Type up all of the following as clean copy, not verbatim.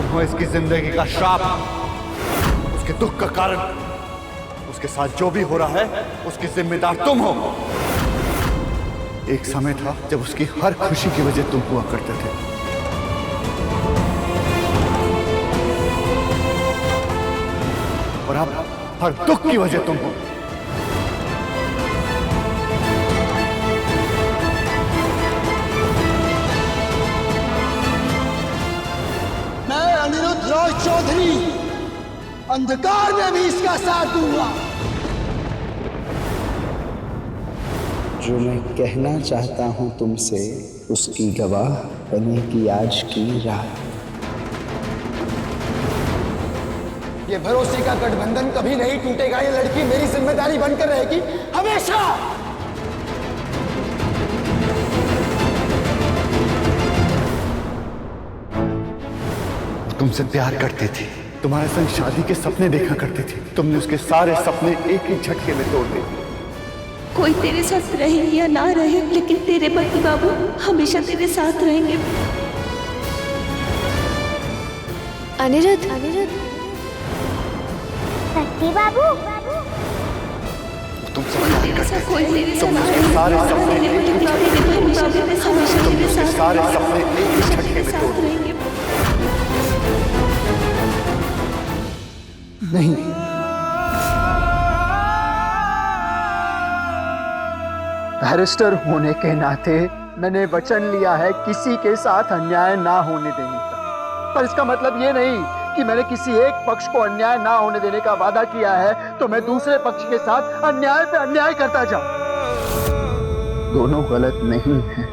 तुम हो इसकी जिंदगी का श्राप, उसके दुख का कारण। उसके साथ जो भी हो रहा है उसकी जिम्मेदार तुम हो। एक समय था जब उसकी हर खुशी की वजह तुम हुआ करते थे, और अब हर दुख की वजह तुम हो। मैं अनिरुद्ध रॉय चौधरी अंधकार में भी इसका साथ दूंगा। जो मैं कहना चाहता हूं तुमसे, उसकी गवाह बनेगी आज की रात। ये भरोसे का गठबंधन कभी नहीं टूटेगा। ये लड़की मेरी जिम्मेदारी बनकर रहेगी हमेशा। तुमसे प्यार करती थी, तुम्हारे संग शादी के सपने देखा करती थी। तुमने उसके सारे सपने एक ही झटके में तोड़ दिए। कोई तेरे साथ रहे या ना रहे, लेकिन तेरे पति बाबू हमेशा तेरे साथ रहेंगे। अनिरुद्ध, शक्ति बाबू, तुमसे प्यार करती थी, कोई तेरे साथ तुमने उसके सारे सपने एक ही झटके में तोड़ दिए। नहीं, बैरिस्टर होने के नाते मैंने वचन लिया है किसी के साथ अन्याय ना होने देने का। पर इसका मतलब ये नहीं कि मैंने किसी एक पक्ष को अन्याय ना होने देने का वादा किया है तो मैं दूसरे पक्ष के साथ अन्याय पे अन्याय करता जाऊं। दोनों गलत नहीं हैं,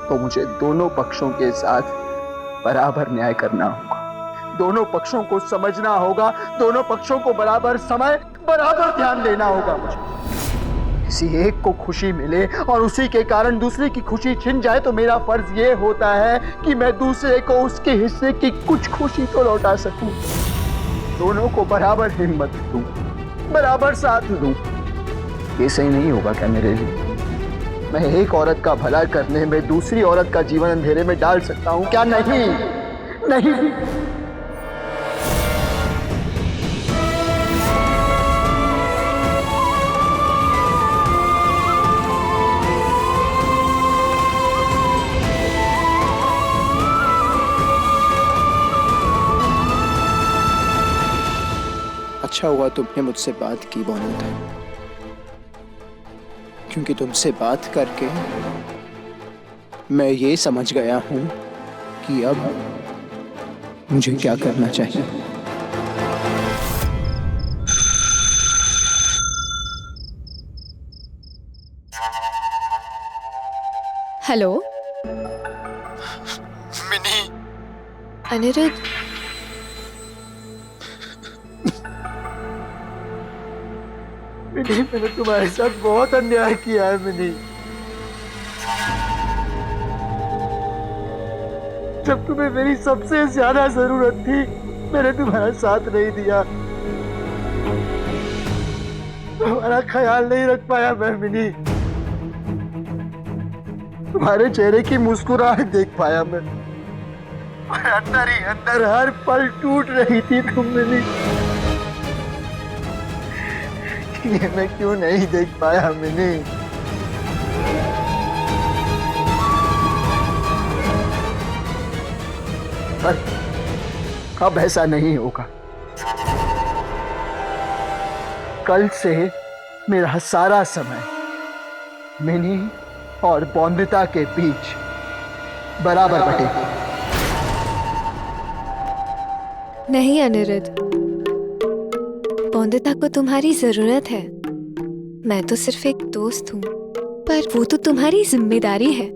तो मुझे दोनों पक्षों के साथ बराबर न्याय करना होगा। दोनों पक्षों को समझना होगा, दोनों पक्षों को बराबर समय, बराबर ध्यान देना होगा। मुझे किसी एक को खुशी मिले और उसी के कारण दूसरे की खुशी छिन जाए तो मेरा फर्ज ये होता है कि मैं दूसरे को उसके हिस्से की कुछ खुशी तो लौटा सकूं। दोनों को बराबर हिम्मत दूं, बराबर साथ दूं। ये सही नहीं होगा क्या मेरे लिए? मैं एक औरत का भला करने में दूसरी औरत का जीवन अंधेरे में डाल सकता हूं क्या? नहीं, नहीं। अच्छा हुआ तुमने मुझसे बात की बोनिता, क्योंकि तुमसे बात करके मैं ये समझ गया हूं कि अब मुझे क्या करना चाहिए। Hello mini. अनिरुद्ध, मिनी, मैंने तुम्हारे साथ बहुत अन्याय किया है मिनी। जब तुम्हें मेरी सबसे ज्यादा जरूरत थी मैंने तुम्हारा साथ नहीं दिया, तुम्हारा ख्याल नहीं रख पाया मैं मिनी। तुम्हारे चेहरे की मुस्कुराहट देख पाया मैं, और अंदर ही अंदर हर पल टूट रही थी तुम मिनी। ये मैं क्यों नहीं देख पाया मिनी? पर अब ऐसा नहीं होगा। कल से मेरा सारा समय मिनी और बौंदिता के बीच बराबर बटेगा। नहीं अनिरुद्ध, बौंदिता को तुम्हारी जरूरत है। मैं तो सिर्फ एक दोस्त हूँ, पर वो तो तुम्हारी जिम्मेदारी है,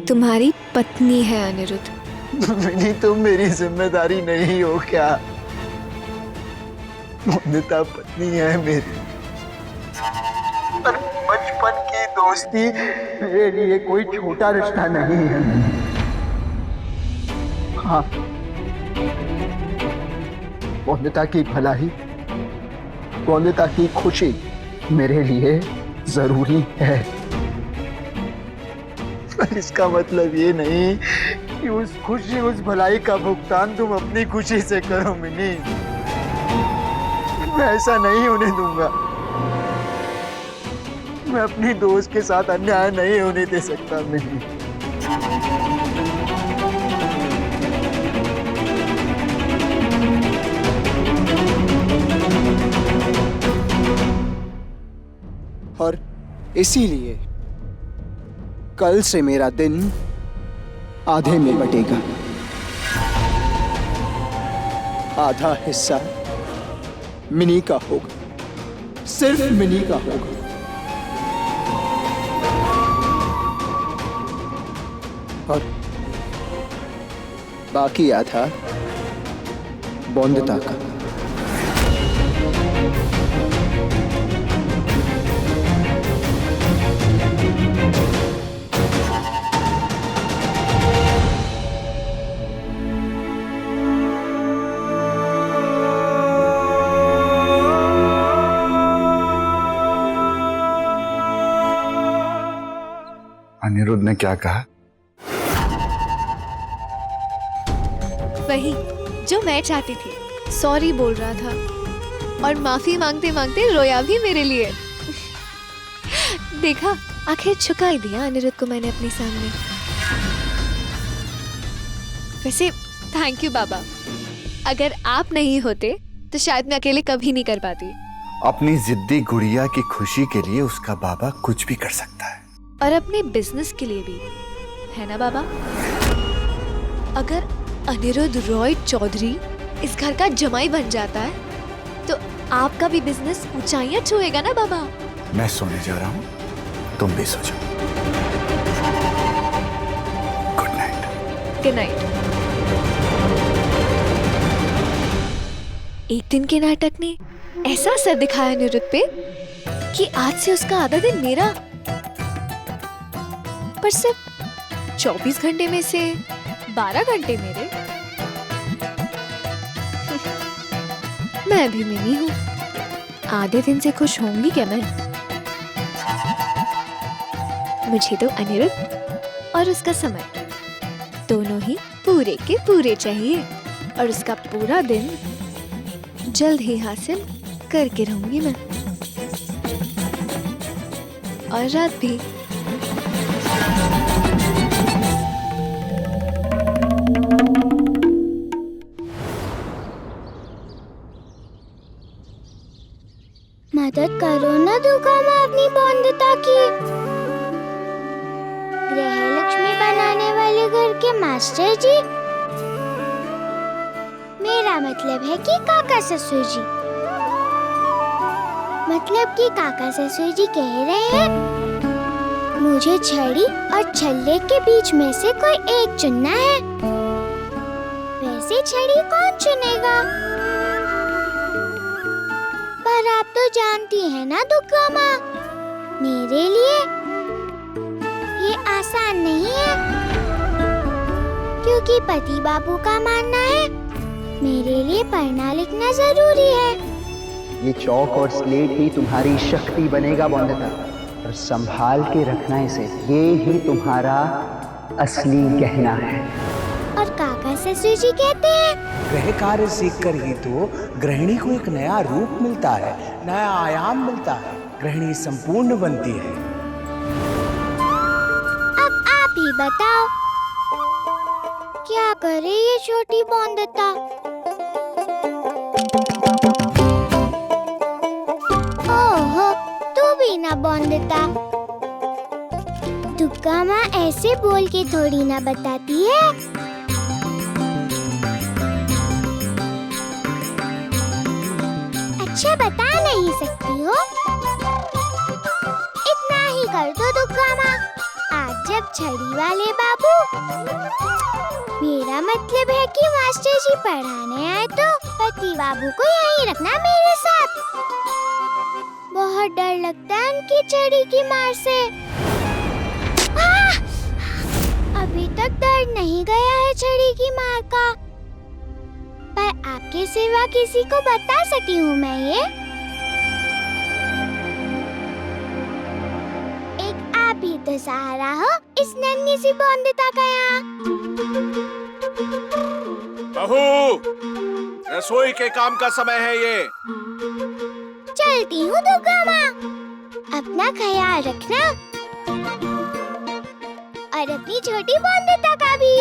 तुम्हारी पत्नी है अनिरुद्ध। मिनी, तुम मेरी जिम्मेदारी नहीं हो क्या? बौंदिता पत्नी है मेरी, पर बचपन की दोस्ती मेरे लिए कोई छोटा रिश्ता नहीं है। हाँ, बौंदिता की भलाई, बौंदिता की खुशी मेरे लिए जरूरी है, पर इसका मतलब ये नहीं कि उस खुशी, उस भलाई का भुगतान तुम अपनी खुशी से करो मिनी। मैं ऐसा नहीं होने दूंगा। मैं अपनी दोस्त के साथ अन्याय नहीं होने दे सकता मिनी। और इसीलिए कल से मेरा दिन आधे में बटेगा। आधा हिस्सा मिनी का होगा, सिर्फ मिनी का होगा। और बाकी आधा बॉन्दिता का। अनिरुद्ध ने क्या कहा? वही जो मैं चाहती थी। सॉरी बोल रहा था और माफी मांगते मांगते रोया भी मेरे लिए। देखा, आखिर झुका ही दिया अनिरुद्ध को मैंने अपने सामने। वैसे थैंक यू बाबा, अगर आप नहीं होते तो शायद मैं अकेले कभी नहीं कर पाती। अपनी जिद्दी गुड़िया की खुशी के लिए उसका बाबा कुछ भी कर सकता है, और अपने बिजनेस के लिए भी, है ना बाबा? अगर अनिरुद्ध रॉय चौधरी इस घर का जमाई बन जाता है तो आपका भी बिजनेस ऊंचाइयां छुएगा ना बाबा? मैं सोने जा रहा हूँ, तुम भी सो जाओ। Good night. Good night. एक दिन के नाटक ने ऐसा असर दिखाया अनिरुद्ध पे कि आज से उसका आधा दिन मेरा, पर सिर्फ 24 घंटे में से 12 घंटे मेरे। मैं भी मिनी हूँ, आधे दिन से खुश होंगी क्या मैं? मुझे तो अनिरुद्ध और उसका समय दोनों ही पूरे के पूरे चाहिए, और उसका पूरा दिन जल्द ही हासिल करके रहूंगी मैं, और रात भी। मदद करो ना दुर्गा माँ अपनी बॉन्दिता की। गृह लक्ष्मी बनाने वाले घर के मास्टर जी, मेरा मतलब है कि काका ससुर जी। मतलब कि काका ससुर जी कह रहे हैं मुझे छड़ी और छल्ले के बीच में से कोई एक चुनना है। वैसे छड़ी कौन चुनेगा? पर आप तो जानती हैं ना दुर्गा माँ, मेरे लिए ये आसान नहीं है, क्योंकि पति बाबू का मानना है मेरे लिए पढ़ना लिखना जरूरी है। ये चौक और स्लेट ही तुम्हारी शक्ति बनेगा बॉन्दिता, और संभाल के रखना इसे। ये ही तुम्हारा असली गहना है। और काका ससुर जी कहते हैं गृह कार्य सीखकर ही तो गृहिणी को एक नया रूप मिलता है, नया आयाम मिलता है, गृहिणी संपूर्ण बनती है। अब आप ही बताओ क्या करे ये छोटी बॉन्दिता? ओहो, तू भी ना बॉन्दिता। दुर्गा माँ ऐसे बोल के थोड़ी ना बताती है। अच्छा, बता नहीं सकती हो? इतना ही कर दो दुर्गा माँ। आज जब छड़ी वाले बाबू, मेरा मतलब है कि मास्टर जी पढ़ाने आए तो पति बाबू को यहीं रखना मेरे साथ। बहुत डर लगता है उनकी छड़ी की मार से। अभी तक दर्द नहीं गया है छड़ी की मार का, पर आपके सिवा किसी को बता सकी हूँ मैं ये। एक आप भी तो सहारा हो इस नन्ही सी बूंदिता का यहाँ। बहू, रसोई के काम का समय है ये। चलती हूँ दुर्गा माँ, अपना ख्याल रखना और अपनी छोटी बूंदिता का भी।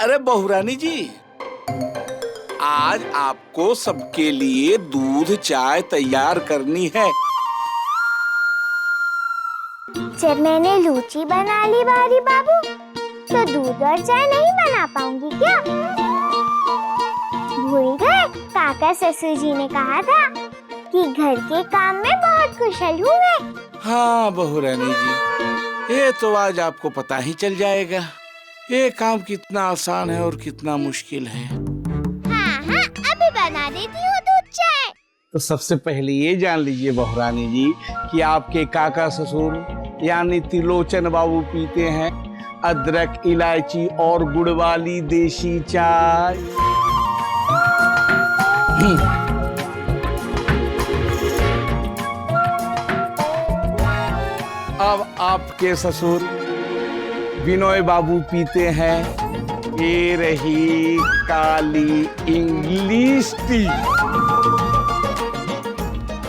अरे बहुरानी जी, आज आपको सबके लिए दूध चाय तैयार करनी है। जब मैंने लूची बना ली बारी बाबू, तो दूध और चाय नहीं बना पाऊंगी क्या? भूल गए काका ससुर जी ने कहा था कि घर के काम में बहुत कुशल हूँ मैं। हाँ बहुरानी जी, ये तो आज आपको पता ही चल जाएगा ये काम कितना आसान है और कितना मुश्किल है। हाँ हाँ, अभी बना देती हूँ दूध चाय। तो सबसे पहले ये जान लीजिए बहुरानी जी कि आपके काका ससुर यानी त्रिलोचन बाबू पीते हैं अदरक, इलायची और गुड़ वाली देसी चाय। अब आपके ससुर विनोय बाबू पीते हैं ये रही काली इंग्लिश टी।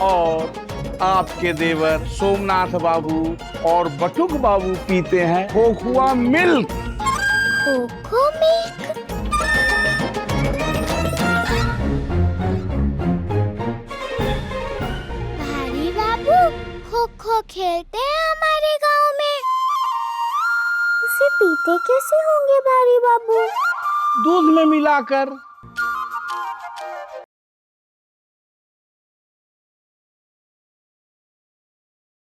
और आपके देवर सोमनाथ बाबू और बटुक बाबू पीते हैं खोखुआ मिल्क। खोखो मिल्क? भारी बाबू खो-खो खेलते हैं हमारे गांव में। उसे पीते कैसे होंगे भारी बाबू? दूध में मिलाकर।